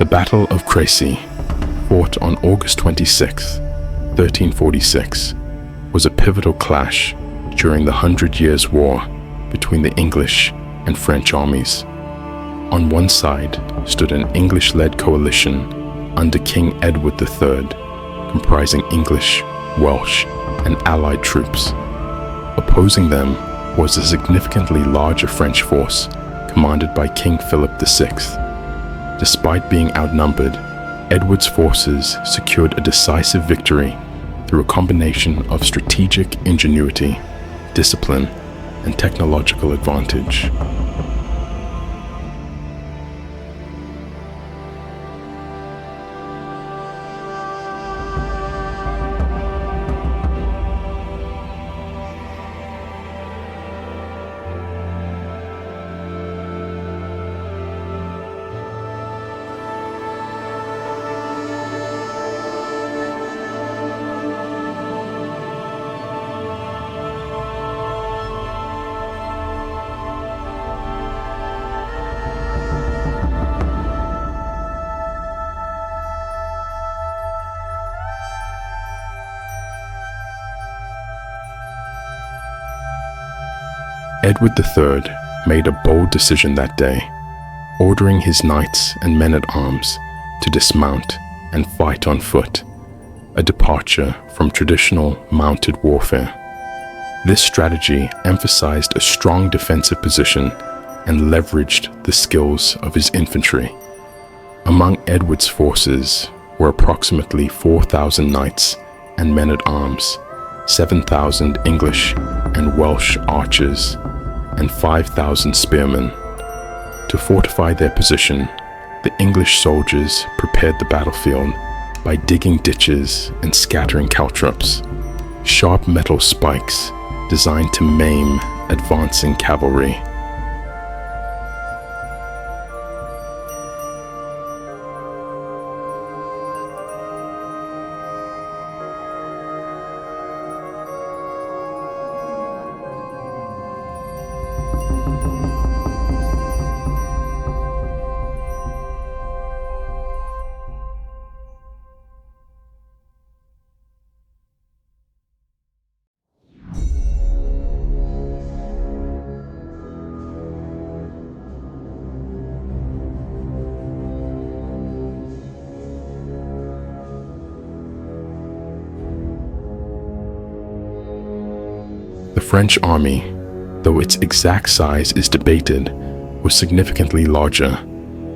Battle of Crécy, fought on August 26, 1346, was a pivotal clash during the 100 Years' War between the English and French armies. On one side stood an English-led coalition under King Edward III, comprising English, Welsh, and Allied troops. Opposing them was a significantly larger French force commanded by King Philip VI. Despite being outnumbered, Edward's forces secured a decisive victory through a combination of strategic ingenuity, discipline, and technological advantage. Edward III made a bold decision that day, ordering his knights and men-at-arms to dismount and fight on foot, a departure from traditional mounted warfare. This strategy emphasized a strong defensive position and leveraged the skills of his infantry. Among Edward's forces were approximately 4,000 knights and men-at-arms, 7,000 English and Welsh archers, and 5,000 spearmen. To fortify their position, the English soldiers prepared the battlefield by digging ditches and scattering caltrops, sharp metal spikes designed to maim advancing cavalry. The French army, though its exact size is debated, was significantly larger,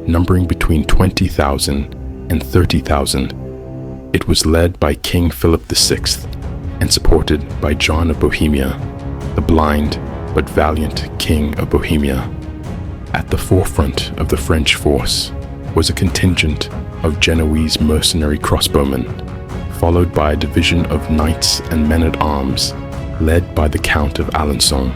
numbering between 20,000 and 30,000. It was led by King Philip VI and supported by John of Bohemia, the blind but valiant King of Bohemia. At the forefront of the French force was a contingent of Genoese mercenary crossbowmen, followed by a division of knights and men-at-arms led by the Count of Alençon.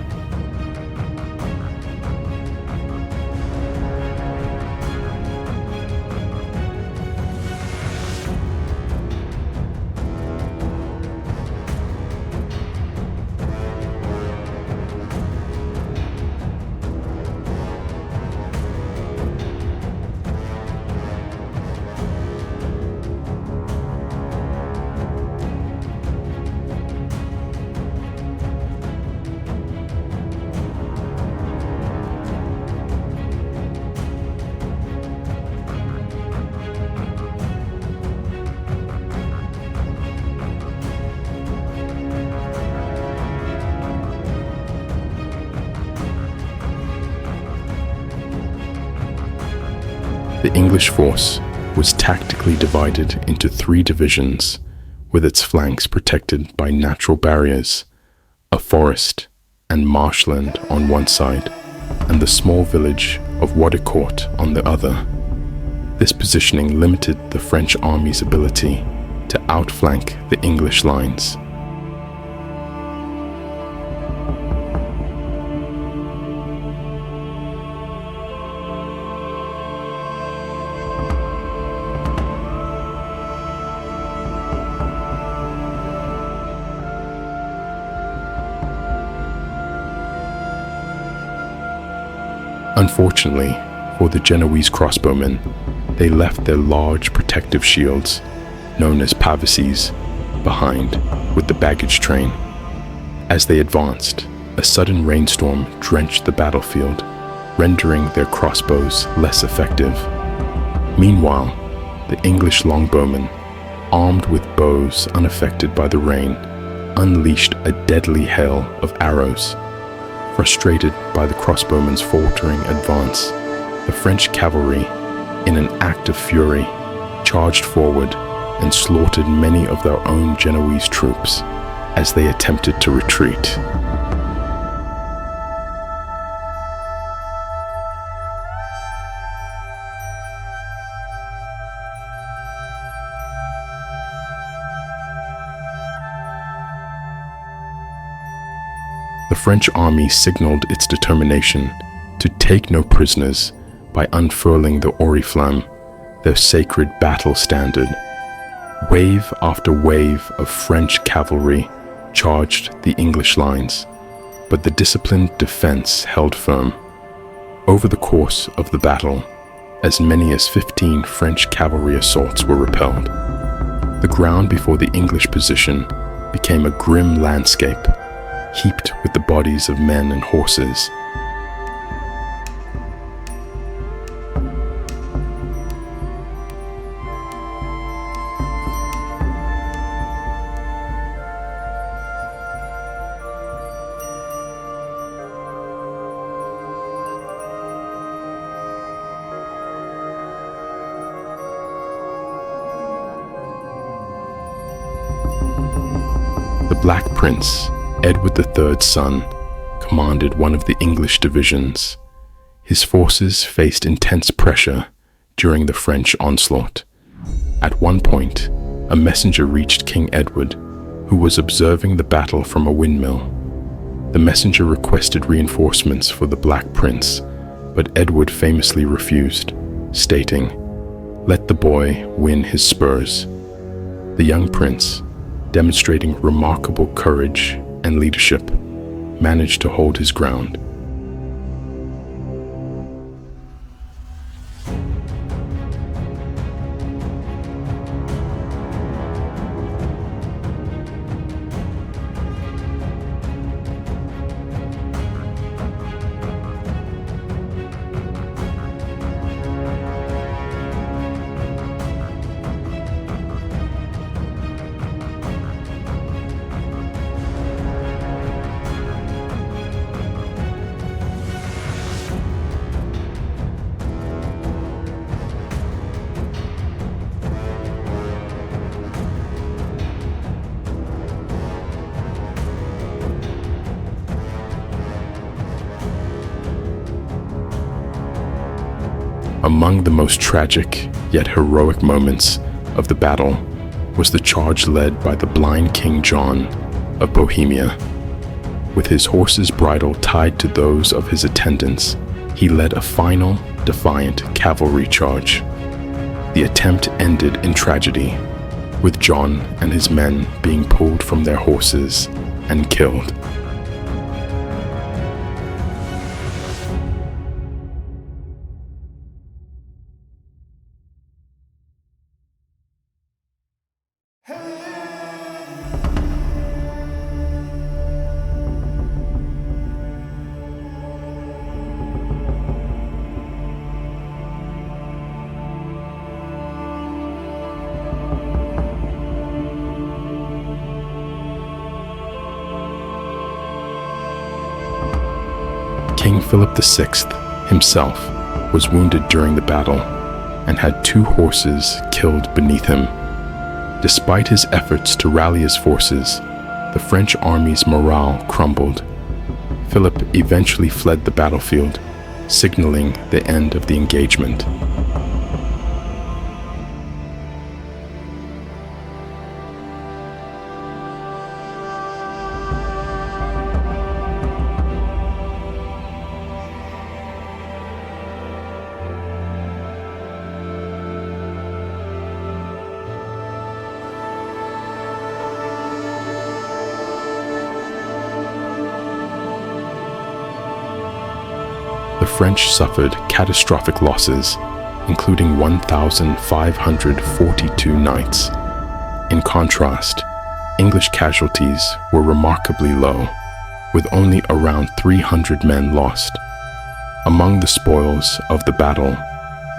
The English force was tactically divided into 3 divisions, with its flanks protected by natural barriers, a forest and marshland on one side, and the small village of Wadicourt on the other. This positioning limited the French army's ability to outflank the English lines. Unfortunately, For the Genoese crossbowmen, they left their large protective shields, known as pavises, behind with the baggage train. As they advanced, a sudden rainstorm drenched the battlefield, rendering their crossbows less effective. Meanwhile, the English longbowmen, armed with bows unaffected by the rain, unleashed a deadly hail of arrows. Frustrated by the crossbowmen's faltering advance, the French cavalry, in an act of fury, charged forward and slaughtered many of their own Genoese troops as they attempted to retreat. The French army signaled its determination to take no prisoners by unfurling the Oriflamme, their sacred battle standard. Wave after wave of French cavalry charged the English lines, but the disciplined defense held firm. Over the course of the battle, as many as 15 French cavalry assaults were repelled. The ground before the English position became a grim landscape, heaped with the bodies of men and horses. The Black Prince, Edward III's son, commanded one of the English divisions. His forces faced intense pressure during the French onslaught. At one point, a messenger reached King Edward, who was observing the battle from a windmill. The messenger requested reinforcements for the Black Prince, but Edward famously refused, stating, "Let the boy win his spurs." The young prince, demonstrating remarkable courage and leadership, managed to hold his ground. Among the most tragic yet heroic moments of the battle was the charge led by the blind King John of Bohemia. With his horse's bridle tied to those of his attendants, he led a final, defiant cavalry charge. The attempt ended in tragedy, with John and his men being pulled from their horses and killed. King Philip VI himself was wounded during the battle and had 2 horses killed beneath him. Despite his efforts to rally his forces, the French army's morale crumbled. Philip eventually fled the battlefield, signaling the end of the engagement. The French suffered catastrophic losses, including 1,542 knights. In contrast, English casualties were remarkably low, with only around 300 men lost. Among the spoils of the battle,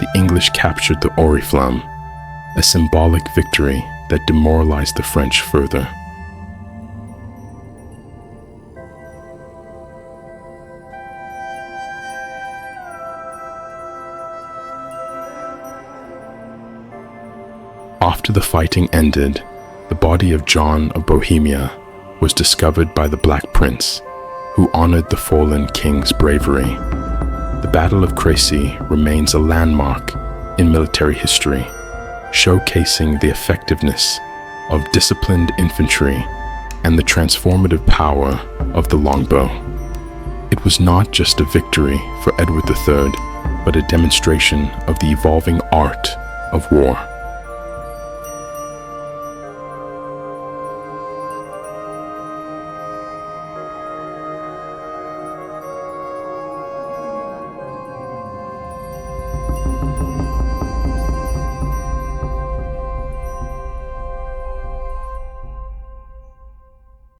the English captured the Oriflamme, a symbolic victory that demoralized the French further. After the fighting ended, the body of John of Bohemia was discovered by the Black Prince, who honored the fallen king's bravery. The Battle of Crécy remains a landmark in military history, showcasing the effectiveness of disciplined infantry and the transformative power of the longbow. It was not just a victory for Edward III, but a demonstration of the evolving art of war.